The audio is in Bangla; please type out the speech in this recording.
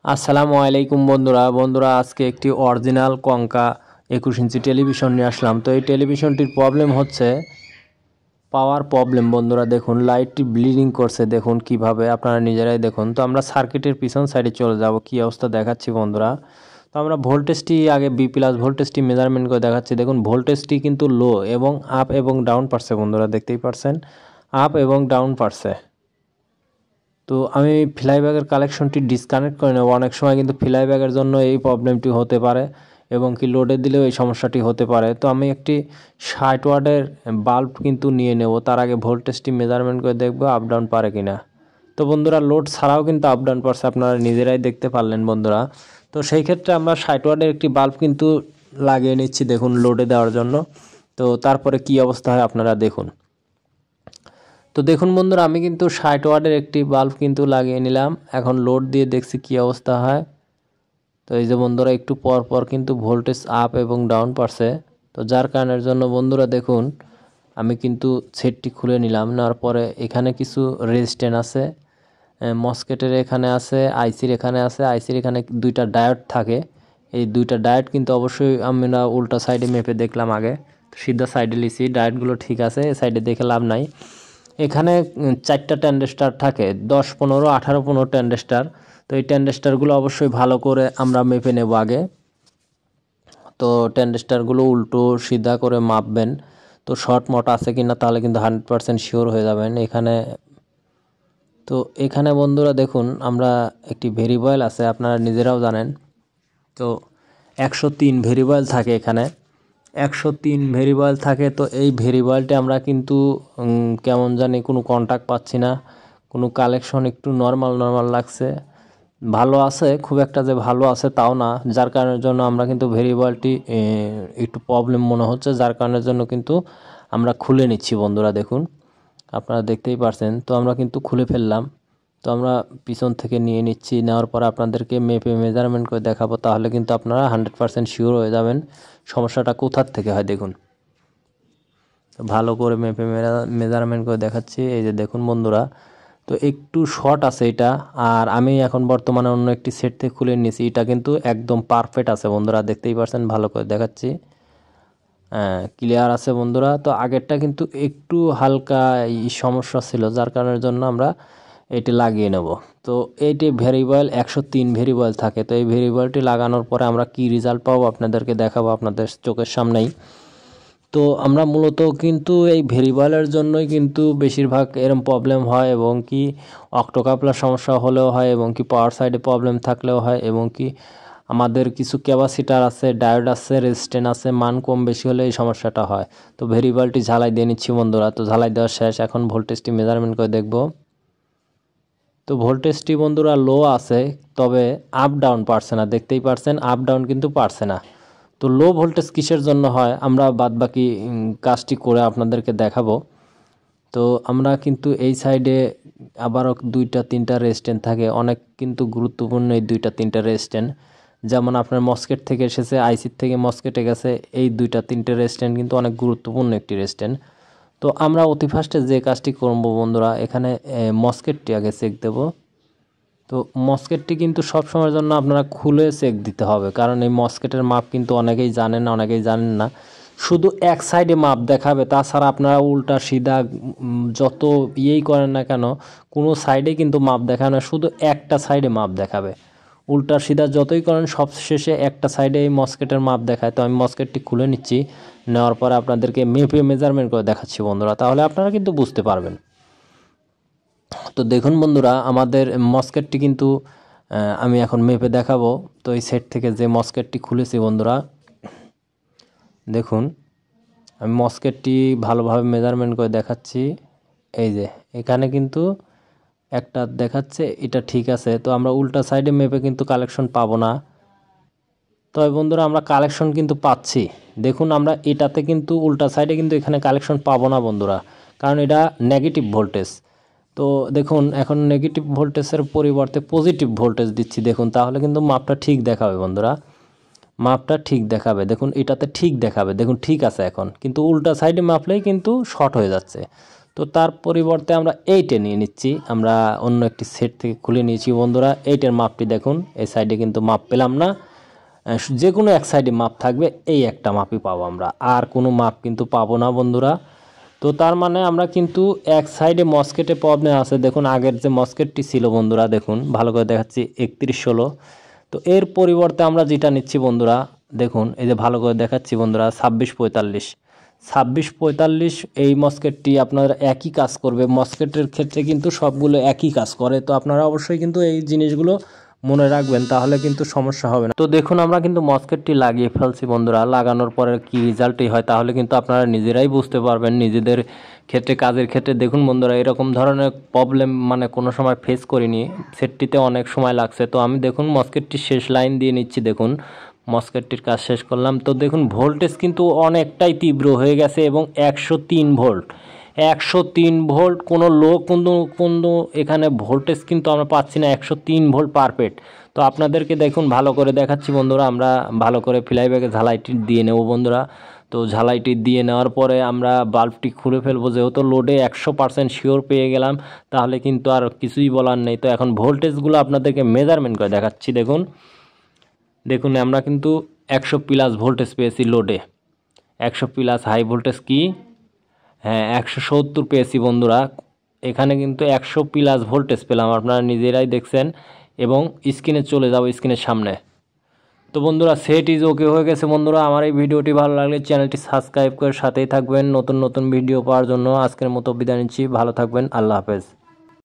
আসসালামু আলাইকুম বন্ধুরা আজকে একটি অরিজিনাল কঙ্কা 21 ইঞ্চি টেলিভিশন নিয়ে আসলাম। তো এই টেলিভিশনটির প্রবলেম হচ্ছে পাওয়ার প্রবলেম। বন্ধুরা দেখুন লাইটটি ব্লিডিং করছে, দেখুন কিভাবে, আপনারা নিজেরাই দেখুন। তো আমরা সার্কিটের পিছন সাইডে চলে যাব, কি অবস্থা দেখাচ্ছি বন্ধুরা। তো আমরা ভোল্টেজটি আগে বি প্লাস ভোল্টেজটি মেজারমেন্ট করে দেখাচ্ছি। দেখুন ভোল্টেজটি কিন্তু লো এবং আপ এবং ডাউন পারছে বন্ধুরা, দেখতেই পারছেন আপ এবং ডাউন পারছে। তো আমি ফ্লাইব্যাগের কালেকশনটি ডিসকানেক্ট করে নেব। অনেক সময় কিন্তু ফ্লাইব্যাগের জন্য এই প্রবলেমটি হতে পারে এবং কি লোডে দিলেও এই সমস্যাটি হতে পারে। তো আমি একটি 60 ওয়াটের বাল্ব কিন্তু নিয়ে নেব। তার আগে ভোল্টেজটি মেজারমেন্ট করে দেখব আপ ডাউন পারে কিনা। তো বন্ধুরা লোড ছাড়াও কিন্তু আপ ডাউন পারছে, আপনারা নিজেরাই দেখতে পারলেন বন্ধুরা। তো সেই ক্ষেত্রে আমরা 60 ওয়াটের একটি বাল্ব কিন্তু লাগিয়ে নিচ্ছি, দেখুন লোডে দেওয়ার জন্য। তো তারপরে কি অবস্থা হয় আপনারা দেখুন। তো দেখুন বন্ধুরা আমি কিন্তু 60 ওয়াটের একটি বাল্ব কিন্তু লাগিয়ে নিলাম। এখন লোড দিয়ে দেখছি কি অবস্থা হয়। তো এই যে বন্ধুরা একটু পর পর কিন্তু ভোল্টেজ আপ এবং ডাউন পারছে। তো যার কারণের জন্য বন্ধুরা দেখুন আমি কিন্তু সেটটি খুলে নিলাম। নেওয়ার পরে এখানে কিছু রেজিস্ট্যান্স আছে, মসকেটের এখানে আছে, আইসির এখানে আছে, আইসির এখানে দুইটা ডায়োড থাকে। এই দুইটা ডায়োড কিন্তু অবশ্যই আমরা উল্টা সাইডে মেপে দেখলাম আগে। তো সিধা সাইডে লিছি, ডায়োডগুলো ঠিক আছে, এই সাইডে দেখে লাভ নাই। এখানে 4টা ট্যান্ডেস্টার থাকে, 10, 15, 18, 15 ট্যান্ডেস্টার। তো এই ট্যান্ডেস্টারগুলো অবশ্যই ভালো করে আমরা মেপে নেব আগে। তো ট্যান্ডেস্টারগুলো উল্টো সিধা করে মাপবেন। তো শর্ট মট আছে কিনা তাহলে কিন্তু 100% শিওর হয়ে যাবেন এখানে। তো এখানে বন্ধুরা দেখুন আমরা একটি ভেরিয়েবল আছে, আপনারা নিজেরাও জানেন। তো 103 ভেরিয়েবল থাকে এখানে, 103 ভেরিয়েবল থাকে। তো এই ভেরিয়েবলটি আমরা কিন্তু কেমন জানি কোনো কন্টাক্ট পাচ্ছি না, কোনো কালেকশন একটু নর্মাল লাগছে। ভালো আছে, খুব একটা যে ভালো আছে তাও না, যার কারণের জন্য আমরা কিন্তু ভেরিয়েবলটি একটু প্রবলেম মনে হচ্ছে, যার কারণের জন্য কিন্তু আমরা খুলে নিচ্ছি বন্ধুরা দেখুন, আপনারা দেখতেই পারছেন। তো আমরা কিন্তু খুলে ফেললাম। তো আমরা পিছন থেকে নিয়ে নিচ্ছি, নেওয়ার পর আপনাদেরকে মেপে মেজারমেন্ট করে দেখাবো, তাহলে কিন্তু আপনারা 100% শিওর হয়ে যাবেন সমস্যাটা কোথার থেকে হয়। দেখুন ভালো করে মেপে মেজারমেন্ট করে দেখাচ্ছি, এই যে দেখুন বন্ধুরা। তো একটু শর্ট আছে এটা, আর আমি এখন বর্তমানে অন্য একটি সেট থেকে খুলে নিয়েছি। এটা কিন্তু একদম পারফেক্ট আছে বন্ধুরা, দেখতেই পারছেন, ভালো করে দেখাচ্ছি, ক্লিয়ার আছে বন্ধুরা। তো আগেরটা কিন্তু একটু হালকা সমস্যা ছিল, যার কারণের জন্য আমরা এটি লাগিয়ে নেব। তো এইটি ভেরিয়েবল 103 ভেরিয়েবল থাকে। তো এই ভেরিয়েবলটি লাগানোর পরে আমরা কি রেজাল্ট পাবো আপনাদেরকে দেখাবো আপনাদের চোখের সামনেই। তো আমরা মূলত কিন্তু এই ভেরিয়েবলের জন্যই কিন্তু বেশিরভাগ এরকম প্রবলেম হয়, এবং কি অক্টোকাপলার সমস্যা হলেও হয়, এবং কি পাওয়ার সাইডে প্রবলেম থাকলেও হয়, এবং কি আমাদের কিছু ক্যাপাসিটার আছে, ডায়োড আছে, রেজিস্ট্যান্স আছে, মান কম বেশি হলে এই সমস্যাটা হয়। তো ভেরিয়েবলটি ঝালাই দিয়ে নিচ্ছি বন্ধুরা। তো ঝালাই দেওয়া শেষ, এখন ভোল্টেজটি মেজারমেন্ট করে দেখব। তো ভোল্টেজটি বন্ধুরা লো আছে, তবে আপ ডাউন পারছে না, দেখতেই পারছেন আপ ডাউন কিন্তু পারছে না। তো লো ভোল্টেজ কিসের জন্য হয় আমরা বাদবাকি কাজটি করে আপনাদেরকে দেখাবো। তো আমরা কিন্তু এই সাইডে আবারও 2টা 3টা রেজিস্ট্যান্স থাকে, অনেক কিন্তু গুরুত্বপূর্ণ এই 2টা 3টা রেজিস্ট্যান্স। যেমন আপনার মসকেট থেকে এসেছে, আইসির থেকে মসকেটে গেছে, এই 2টা 3টে রেজিস্ট্যান্স কিন্তু অনেক গুরুত্বপূর্ণ একটি রেজিস্ট্যান্স। তো আমরা অতি ফার্স্টে যে কাজটি করব বন্ধুরা, এখানে মসকেটটি আগে চেক দেব। তো মসকেটটি কিন্তু সব সময়ের জন্য আপনারা খুলে চেক দিতে হবে, কারণ এই মসকেটের মাপ কিন্তু অনেকেই জানেন না, অনেকেই জানেন না, শুধু এক সাইডে মাপ দেখাবে। তাছাড়া আপনারা উল্টা সিধা যত ইয়েই করেন না কেন, কোনো সাইডে কিন্তু মাপ দেখাবে না, শুধু একটা সাইডে মাপ দেখাবে। উল্টা সিধা যতই করেন সব শেষে একটা সাইডে এই মসকেটের মাপ দেখায়। তো আমি মসকেটটি খুলে নিচ্ছি, নেওয়ার পরে আপনাদেরকে মেপে মেজারমেন্ট করে দেখাচ্ছি বন্ধুরা, তাহলে আপনারা কিন্তু বুঝতে পারবেন। তো দেখুন বন্ধুরা আমাদের মসকেটটি কিন্তু আমি এখন মেপে দেখাবো। তো এই সেট থেকে যে মসকেটটি খুলেছি বন্ধুরা, দেখুন আমি মসকেটটি ভালোভাবে মেজারমেন্ট করে দেখাচ্ছি। এই যে এখানে কিন্তু একটা দেখাচ্ছে, এটা ঠিক আছে। তো আমরা উল্টা সাইডে মেপে কিন্তু কালেকশন পাবো না, তবে বন্ধুরা আমরা কালেকশন কিন্তু পাচ্ছি। দেখুন আমরা এটাতে কিন্তু উল্টা সাইডে কিন্তু এখানে কালেকশন পাবো না বন্ধুরা, কারণ এটা নেগেটিভ ভোল্টেজ। তো দেখুন এখন নেগেটিভ ভোল্টেজের পরিবর্তে পজিটিভ ভোল্টেজ দিচ্ছি, দেখুন তাহলে কিন্তু মাপটা ঠিক দেখাবে বন্ধুরা, মাপটা ঠিক দেখাবে। দেখুন এটাতে ঠিক দেখাবে, দেখুন ঠিক আছে এখন, কিন্তু উল্টা সাইডে মাপলেই কিন্তু শর্ট হয়ে যাচ্ছে। তো তার পরিবর্তে আমরা এইটা নিয়ে নিচ্ছি, আমরা অন্য একটি সেট থেকে খুলে নিয়েছি বন্ধুরা। এইটার মাপটি দেখুন, এই সাইডে কিন্তু মাপ পেলাম না, যে কোনো এক সাইডে মাপ থাকবে, এই একটা মাপই পাবো আমরা, আর কোনো মাপ কিন্তু পাবো না বন্ধুরা। তো তার মানে আমরা কিন্তু এক সাইডে মস্কেটে প্রবলেম আছে। দেখুন আগের যে মস্কেটটি ছিল বন্ধুরা, দেখুন ভালো করে দেখাচ্ছি 3116। তো এর পরিবর্তে আমরা যেটা নিচ্ছি বন্ধুরা, দেখুন এই যে ভালো করে দেখাচ্ছি বন্ধুরা 2645 এই মস্কেটটি আপনার একই কাজ করবে। মস্কেটের ক্ষেত্রে কিন্তু সবগুলো একই কাজ করে, তো আপনারা অবশ্যই কিন্তু এই জিনিসগুলো মনে রাখবেন, তাহলে কিন্তু সমস্যা হবে না। তো দেখুন আমরা কিন্তু মস্কেটটি লাগিয়ে ফেলছি বন্ধুরা, লাগানোর পরে কি রেজাল্টই হয় তাহলে কিন্তু আপনারা নিজেরাই বুঝতে পারবেন নিজেদের ক্ষেত্রে, কাজের ক্ষেত্রে। দেখুন বন্ধুরা এরকম ধরনের প্রবলেম মানে কোনো সময় ফেস করিনি, সেটটিতে অনেক সময় লাগছে। তো আমি দেখুন মস্কেটটি শেষ লাইন দিয়ে নিচ্ছি, দেখুন মস্কেটটির কাজ শেষ করলাম। তো দেখুন ভোল্টেজ কিন্তু অনেকটাই তীব্র হয়ে গেছে এবং 103 ভোল্ট, 103 ভোল্ট, কোনো লো কোনো এখানে ভোল্টেজ কিন্তু আমরা পাচ্ছি না, 103 ভোল্ট পারফেক্ট। তো আপনাদেরকে দেখুন ভালো করে দেখাচ্ছি বন্ধুরা, আমরা ভালো করে ফ্লাই ব্যাগে ঝালাইটি দিয়ে নেব বন্ধুরা। তো ঝালাইটি দিয়ে নেওয়ার পরে আমরা বাল্বটি খুলে ফেলবো, যেহেতু লোডে 100% শিওর পেয়ে গেলাম, তাহলে কিন্তু আর কিছুই বলার নেই। তো এখন ভোল্টেজগুলো আপনাদেরকে মেজারমেন্ট করে দেখাচ্ছি। দেখুন দেখুন আমরা কিন্তু 100+ ভোল্টেজ পেয়েছি লোডে, 100+ হাই ভোল্টেজ কি, হ্যাঁ 170 পেয়েছি বন্ধুরা। এখানে কিন্তু 100+ ভোল্টেজ পেলাম, আপনারা নিজেরাই দেখছেন। এবং স্ক্রিনে চলে যাব, স্ক্রিনের সামনে। তো বন্ধুরা সেট ইজ ওকে হয়ে গেছে বন্ধুরা। আমার এই ভিডিওটি ভালো লাগলে চ্যানেলটি সাবস্ক্রাইব করে সাথেই থাকবেন নতুন নতুন ভিডিও পাওয়ার জন্য। আজকের মতো বিদায় নিচ্ছি, ভালো থাকবেন, আল্লাহ হাফেজ।